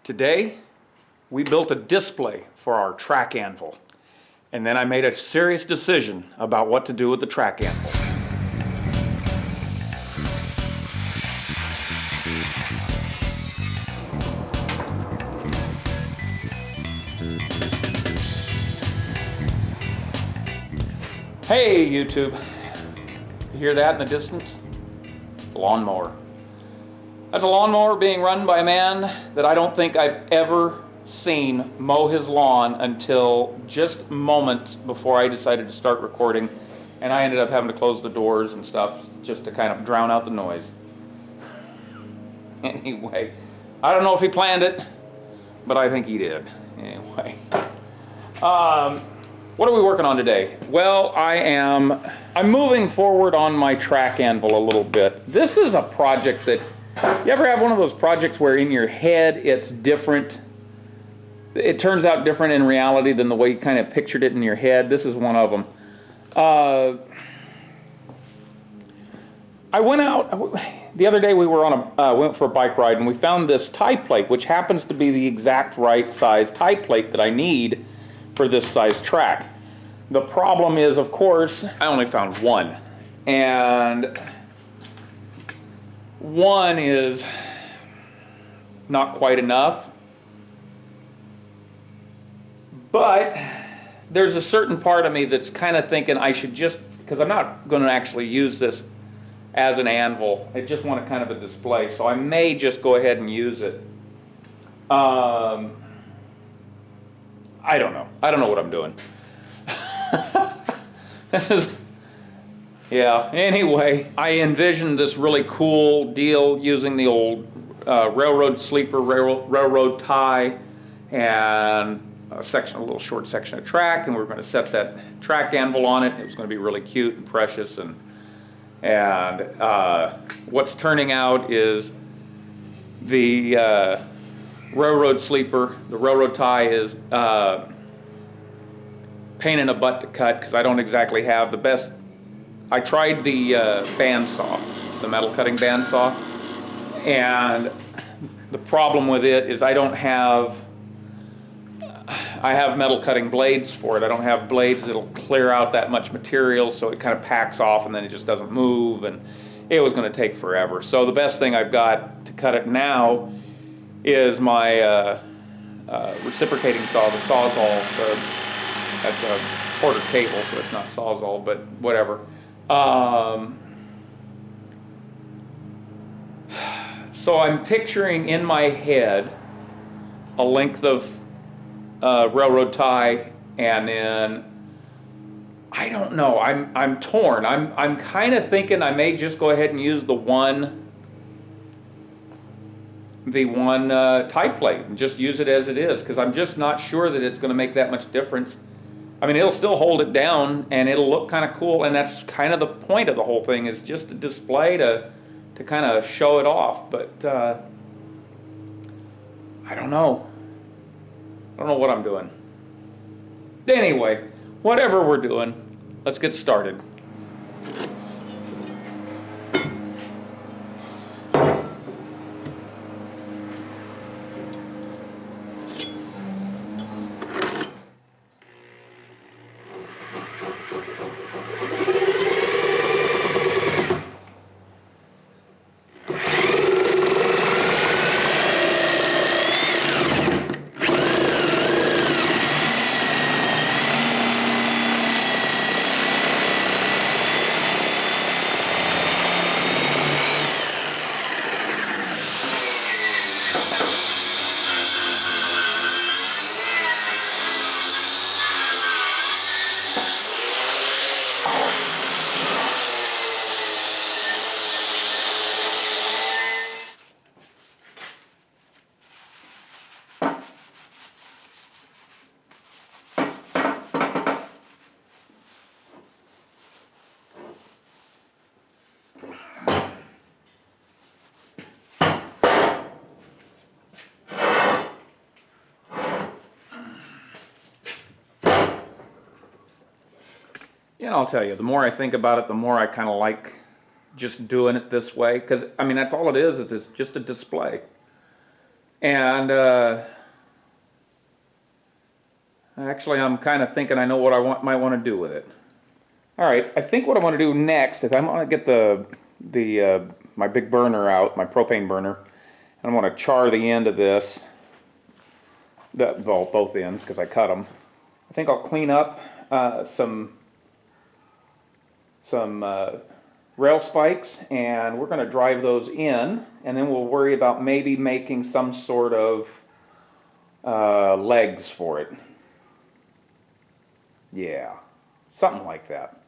Today, we built a display for our track anvil, and then I made a serious decision about what to do with the track anvil. Hey YouTube, you hear that in the distance? Lawnmower. That's a lawnmower being run by a man that I don't think I've ever seen mow his lawn until just moments before I decided to start recording, and I ended up having to close the doors and stuff just to kind of drown out the noise. Anyway, I don't know if he planned it, but I think he did. Anyway, what are we working on today? Well, I'm moving forward on my track anvil a little bit. This is a project that, you ever have one of those projects where in your head it's different? It turns out different in reality than the way you kind of pictured it in your head. This is one of them. I went out, the other day we were on went for a bike ride, and we found this tie plate, which happens to be the exact right size tie plate that I need for this size track. The problem is, of course, I only found one, and one is not quite enough, but there's a certain part of me that's kind of thinking I should just, because I'm not going to actually use this as an anvil, I just want a kind of a display, so I may just go ahead and use it. I don't know what I'm doing. This is, yeah, anyway, I envisioned this really cool deal using the old railroad sleeper, railroad tie, and a little short section of track, and we were going to set that track anvil on it. It was going to be really cute and precious, and what's turning out is the railroad sleeper, the railroad tie is pain in a butt to cut because I don't exactly have the best. I tried the bandsaw, the metal cutting bandsaw, and the problem with it is I have metal cutting blades for it. I don't have blades that'll clear out that much material, so it kind of packs off and then it just doesn't move, and it was going to take forever. So the best thing I've got to cut it now is my reciprocating saw, the Sawzall. That's a quarter cable, so it's not Sawzall, but whatever. So I'm picturing in my head a length of railroad tie, and then I don't know. I'm torn. I'm kind of thinking I may just go ahead and use the one tie plate and just use it as it is, because I'm just not sure that it's going to make that much difference. I mean, it'll still hold it down and it'll look kind of cool, and that's kind of the point of the whole thing, is just a display to kind of show it off. But I don't know. I don't know what I'm doing. Anyway, whatever we're doing, let's get started. And I'll tell you, the more I think about it, the more I kind of like just doing it this way, because I mean that's all it is it's just a display. And actually, I'm kind of thinking I know what I might want to do with it. All right, I think what I want to do next is I want to get my big burner out, my propane burner, and I want to char the end of this, well, both ends because I cut them. I think I'll clean up some rail spikes, and we're going to drive those in, and then we'll worry about maybe making some sort of legs for it. Yeah, something like that.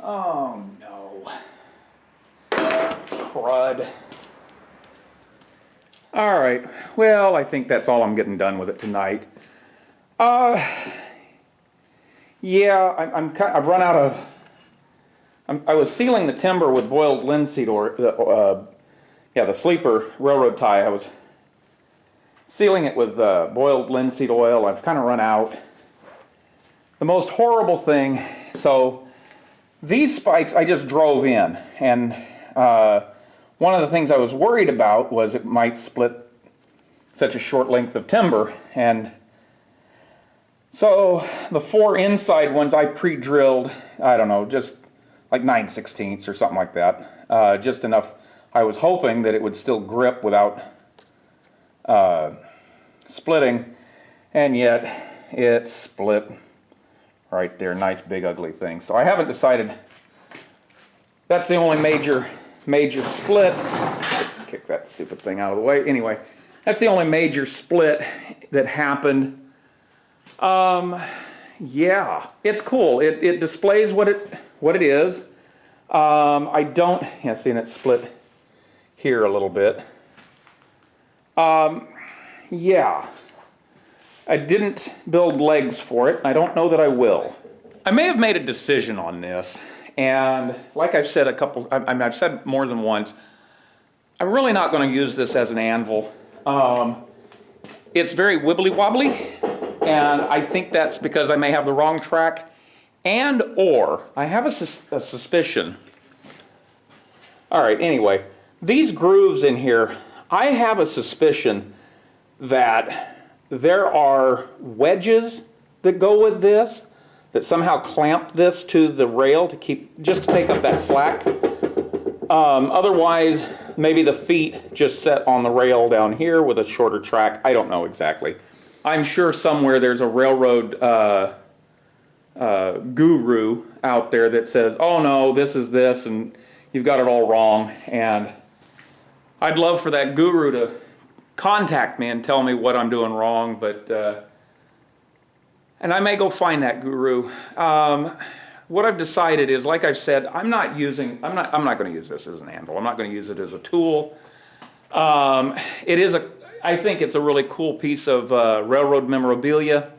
Oh no. Crud. Alright, well, I think that's all I'm getting done with it tonight. Yeah, I've run out of... I was sealing the timber with boiled linseed oil, the sleeper railroad tie. I was sealing it with boiled linseed oil. I've kind of run out. The most horrible thing, so these spikes I just drove in, and one of the things I was worried about was it might split such a short length of timber, and so the 4 inside ones I pre-drilled, I don't know, just like 9/16 or something like that, just enough. I was hoping that it would still grip without splitting, and yet it split right there. Nice big ugly thing. So I haven't decided. That's the only major split. Kick that stupid thing out of the way. Anyway, that's the only major split that happened. Yeah, it's cool. It displays what it is. I don't, yeah, seeing it split here a little bit. Yeah, I didn't build legs for it. I don't know that I will. I may have made a decision on this, and like I've said I've said more than once, I'm really not going to use this as an anvil. It's very wibbly wobbly, and I think that's because I may have the wrong track, and or I have a suspicion. All right, anyway, these grooves in here, I have a suspicion that there are wedges that go with this, that somehow clamp this to the rail to just to take up that slack. Otherwise, maybe the feet just set on the rail down here with a shorter track. I don't know exactly. I'm sure somewhere there's a railroad guru out there that says, oh no, this is this, and you've got it all wrong. And I'd love for that guru to contact me and tell me what I'm doing wrong, but and I may go find that guru. What I've decided is, like I've said, I'm not going to use this as an anvil. I'm not going to use it as a tool. I think it's a really cool piece of railroad memorabilia,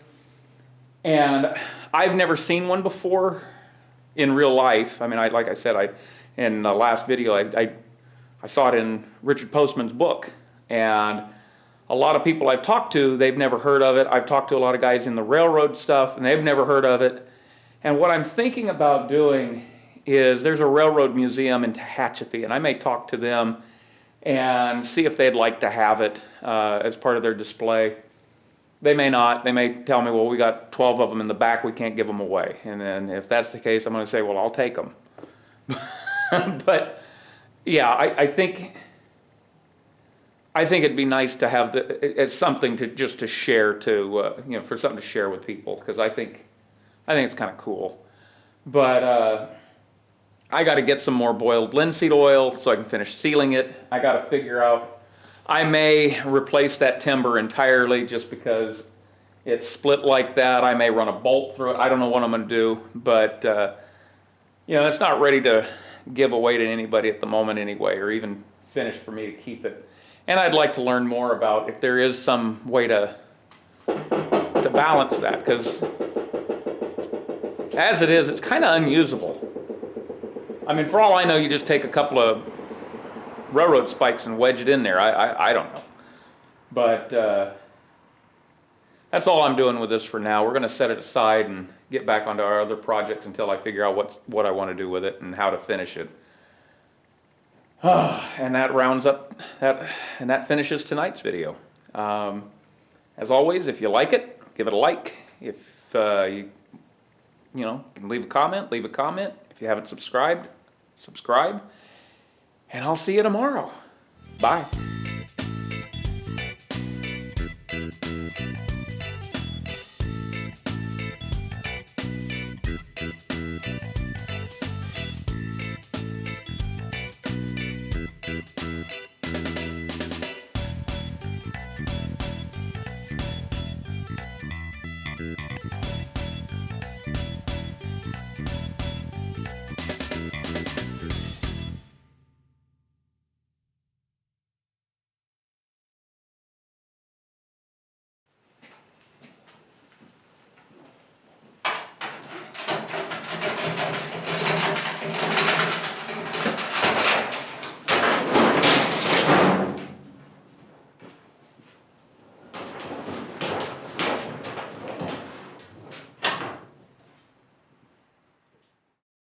and I've never seen one before in real life. I mean, like I said, in the last video, I saw it in Richard Postman's book, and a lot of people I've talked to, they've never heard of it. I've talked to a lot of guys in the railroad stuff, and they've never heard of it. And what I'm thinking about doing is, there's a railroad museum in Tehachapi, and I may talk to them and see if they'd like to have it as part of their display. They may not. They may tell me, well, we got 12 of them in the back, we can't give them away. And then if that's the case, I'm going to say, well, I'll take them. But yeah, I think it'd be nice to have it's something to share for something to share with people, because I think it's kind of cool. But I got to get some more boiled linseed oil so I can finish sealing it. I got to figure out, I may replace that timber entirely just because it's split like that. I may run a bolt through it. I don't know what I'm going to do, but it's not ready to give away to anybody at the moment anyway, or even finished for me to keep it. And I'd like to learn more about if there is some way to balance that, because as it is, it's kind of unusable. I mean, for all I know, you just take a couple of railroad spikes and wedge it in there. I don't know. But that's all I'm doing with this for now. We're going to set it aside and get back onto our other projects until I figure out what I want to do with it and how to finish it. And that rounds up and that finishes tonight's video. As always, if you like it, give it a like. If you can leave a comment. If you haven't subscribed, subscribe. And I'll see you tomorrow. Bye.